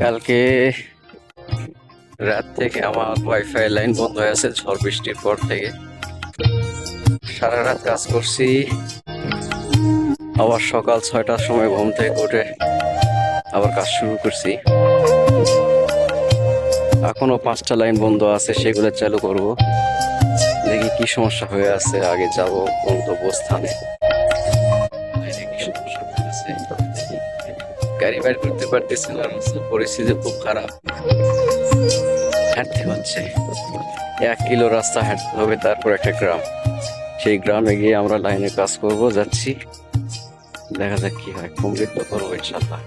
কালকে রাত থেকে আমার ওয়াইফাই লাইন বন্ধ হয়ে আছে ঝড় বৃষ্টির পর থেকে। সারা রাত কাজ করছি, আবার সকাল 6টার সময় ঘুম থেকে উঠে আবার কাজ শুরু করছি। এখনো 5টা লাইন বন্ধ আছে, সেগুলো চালু করব। দেখি কি সমস্যা হয়ে আছে, আগে যাব গন্তব্যস্থানে। লাইনে কি সমস্যা হয়ে আছে, গাড়ি বাইর করতে পারতেছি না, রাস্তার পরিস্থিতি খুব খারাপ। হাঁটতে হচ্ছে, 1 কিলো রাস্তা হাঁটতে হবে, তারপর একটা গ্রাম। সেই গ্রামে গিয়ে আমরা লাইনে কাজ করব, যাচ্ছি। দেখা যাক কি হয়, কমপ্লিট তো করবো ইনশাল্লাহ।